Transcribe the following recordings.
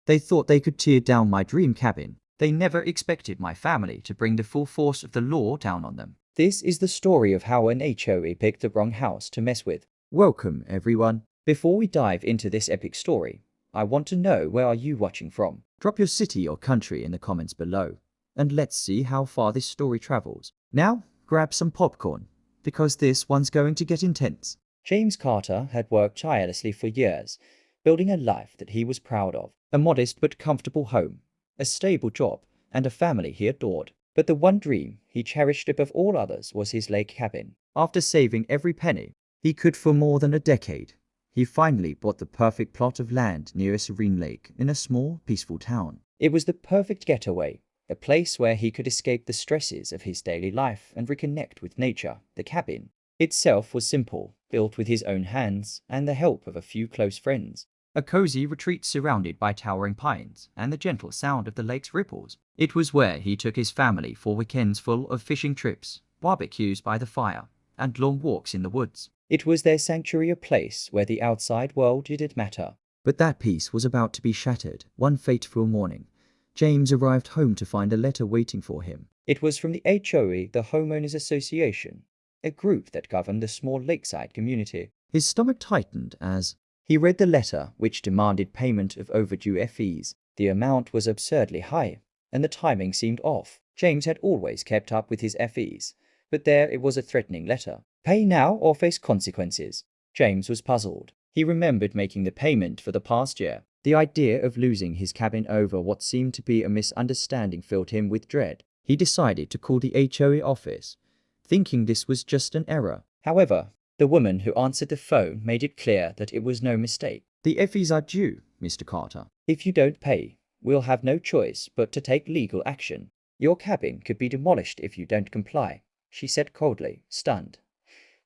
They thought they could tear down my dream cabin. They never expected my family to bring the full force of the law down on them. This is the story of how an HOA picked the wrong house to mess with. Welcome, everyone. Before we dive into this epic story, I want to know, where are you watching from? Drop your city or country in the comments below, and let's see how far this story travels. Now, grab some popcorn, because this one's going to get intense. James Carter had worked tirelessly for years, building a life that he was proud of. A modest but comfortable home, a stable job, and a family he adored. But the one dream he cherished above all others was his lake cabin. After saving every penny he could for more than a decade, he finally bought the perfect plot of land near a serene lake in a small, peaceful town. It was the perfect getaway, a place where he could escape the stresses of his daily life and reconnect with nature. The cabin itself was simple, built with his own hands and the help of a few close friends. A cozy retreat surrounded by towering pines and the gentle sound of the lake's ripples. It was where he took his family for weekends full of fishing trips, barbecues by the fire, and long walks in the woods. It was their sanctuary, a place where the outside world didn't matter. But that peace was about to be shattered. One fateful morning, James arrived home to find a letter waiting for him. It was from the HOA, the Homeowners Association, a group that governed the small lakeside community. His stomach tightened as he read the letter, which demanded payment of overdue fees. The amount was absurdly high, and the timing seemed off. James had always kept up with his fees, but there it was, a threatening letter. Pay now or face consequences. James was puzzled. He remembered making the payment for the past year. The idea of losing his cabin over what seemed to be a misunderstanding filled him with dread. He decided to call the HOA office, thinking this was just an error. However, the woman who answered the phone made it clear that it was no mistake. The fees are due, Mr. Carter. If you don't pay, we'll have no choice but to take legal action. Your cabin could be demolished if you don't comply, she said coldly, stunned.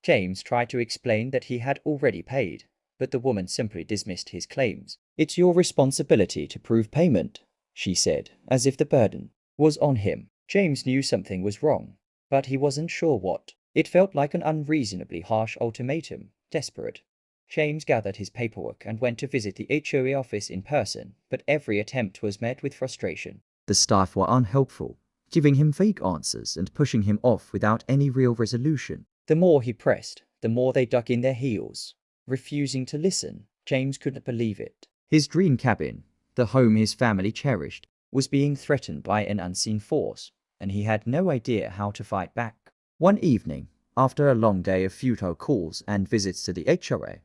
James tried to explain that he had already paid, but the woman simply dismissed his claims. It's your responsibility to prove payment, she said, as if the burden was on him. James knew something was wrong, but he wasn't sure what. It felt like an unreasonably harsh ultimatum. Desperate, James gathered his paperwork and went to visit the HOA office in person, but every attempt was met with frustration. The staff were unhelpful, giving him vague answers and pushing him off without any real resolution. The more he pressed, the more they dug in their heels, refusing to listen. James couldn't believe it. His dream cabin, the home his family cherished, was being threatened by an unseen force, and he had no idea how to fight back. One evening, after a long day of futile calls and visits to the HOA,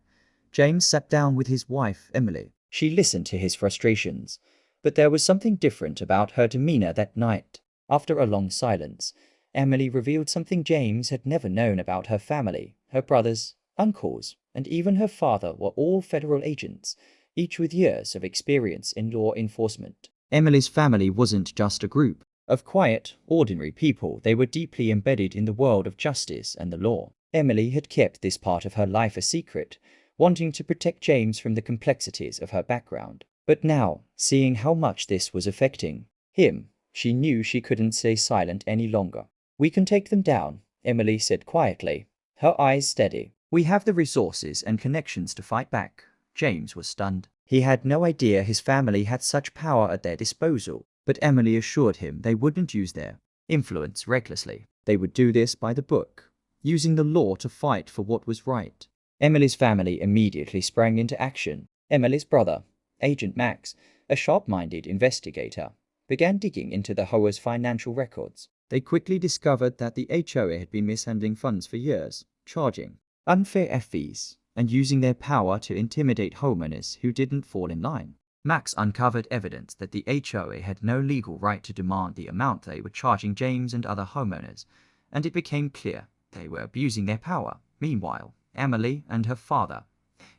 James sat down with his wife, Emily. She listened to his frustrations, but there was something different about her demeanor that night. After a long silence, Emily revealed something James had never known about her family. Her brothers, uncles, and even her father were all federal agents, each with years of experience in law enforcement. Emily's family wasn't just a group of quiet, ordinary people. They were deeply embedded in the world of justice and the law. Emily had kept this part of her life a secret, wanting to protect James from the complexities of her background. But now, seeing how much this was affecting him, she knew she couldn't stay silent any longer. We can take them down, Emily said quietly, her eyes steady. We have the resources and connections to fight back. James was stunned. He had no idea his family had such power at their disposal. But Emily assured him they wouldn't use their influence recklessly. They would do this by the book, using the law to fight for what was right. Emily's family immediately sprang into action. Emily's brother, Agent Max, a sharp-minded investigator, began digging into the HOA's financial records. They quickly discovered that the HOA had been mishandling funds for years, charging unfair fees, and using their power to intimidate homeowners who didn't fall in line. Max uncovered evidence that the HOA had no legal right to demand the amount they were charging James and other homeowners, and it became clear they were abusing their power. Meanwhile, Emily and her father,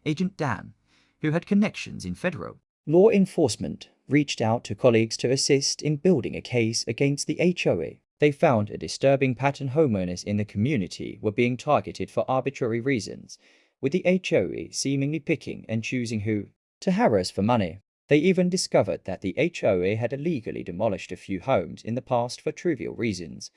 Agent Dan, who had connections in federal law enforcement, reached out to colleagues to assist in building a case against the HOA. They found a disturbing pattern. Homeowners in the community were being targeted for arbitrary reasons, with the HOA seemingly picking and choosing who to harass for money. They even discovered that the HOA had illegally demolished a few homes in the past for trivial reasons.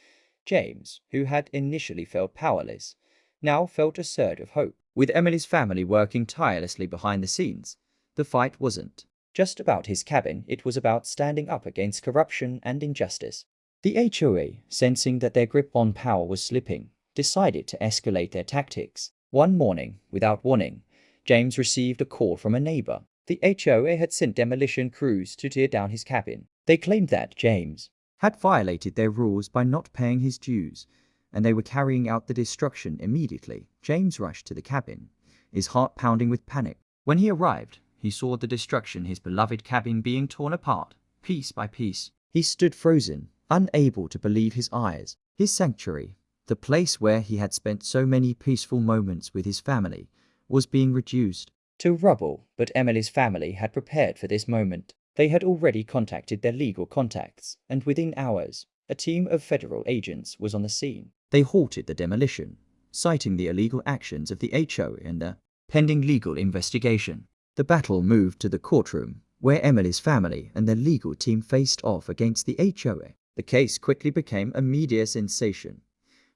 James, who had initially felt powerless, now felt a surge of hope. With Emily's family working tirelessly behind the scenes, the fight wasn't just about his cabin, it was about standing up against corruption and injustice. The HOA, sensing that their grip on power was slipping, decided to escalate their tactics. One morning, without warning, James received a call from a neighbor. The HOA had sent demolition crews to tear down his cabin. They claimed that James had violated their rules by not paying his dues, and they were carrying out the destruction immediately. James rushed to the cabin, his heart pounding with panic. When he arrived, he saw the destruction, his beloved cabin being torn apart, piece by piece. He stood frozen, unable to believe his eyes. His sanctuary, the place where he had spent so many peaceful moments with his family, was being reduced to rubble. But Emily's family had prepared for this moment. They had already contacted their legal contacts, and within hours, a team of federal agents was on the scene. They halted the demolition, citing the illegal actions of the HOA and the pending legal investigation. The battle moved to the courtroom, where Emily's family and their legal team faced off against the HOA. The case quickly became a media sensation,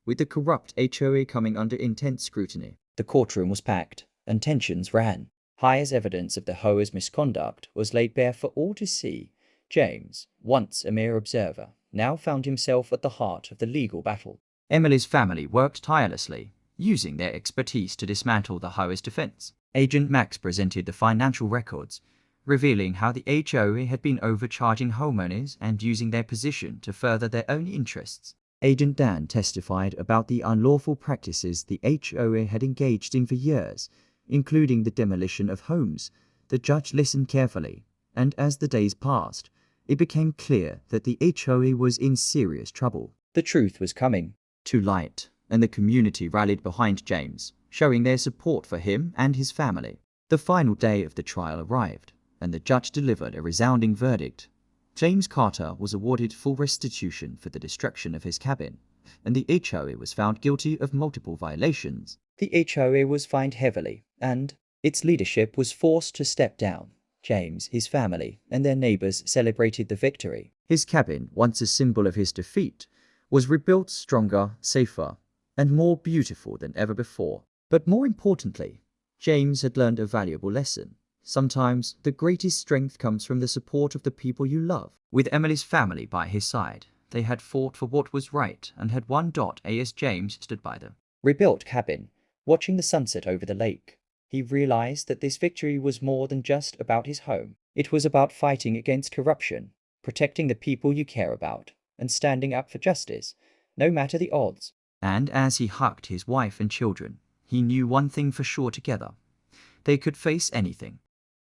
with the corrupt HOA coming under intense scrutiny. The courtroom was packed, and tensions ran high as evidence of the HOA's misconduct was laid bare for all to see. James, once a mere observer, now found himself at the heart of the legal battle. Emily's family worked tirelessly, using their expertise to dismantle the HOA's defense. Agent Max presented the financial records, revealing how the HOA had been overcharging homeowners and using their position to further their own interests. Agent Dan testified about the unlawful practices the HOA had engaged in for years, including the demolition of homes. The judge listened carefully, and as the days passed, it became clear that the HOA was in serious trouble. The truth was coming to light, and the community rallied behind James, showing their support for him and his family. The final day of the trial arrived, and the judge delivered a resounding verdict. James Carter was awarded full restitution for the destruction of his cabin, and the HOA was found guilty of multiple violations. The HOA was fined heavily, and its leadership was forced to step down. James, his family, and their neighbors celebrated the victory. His cabin, once a symbol of his defeat, was rebuilt stronger, safer, and more beautiful than ever before. But more importantly, James had learned a valuable lesson. Sometimes the greatest strength comes from the support of the people you love. With Emily's family by his side, they had fought for what was right and had won. As James stood by the rebuilt cabin, watching the sunset over the lake, he realized that this victory was more than just about his home. It was about fighting against corruption, protecting the people you care about, and standing up for justice, no matter the odds. And as he hugged his wife and children, he knew one thing for sure: together, they could face anything.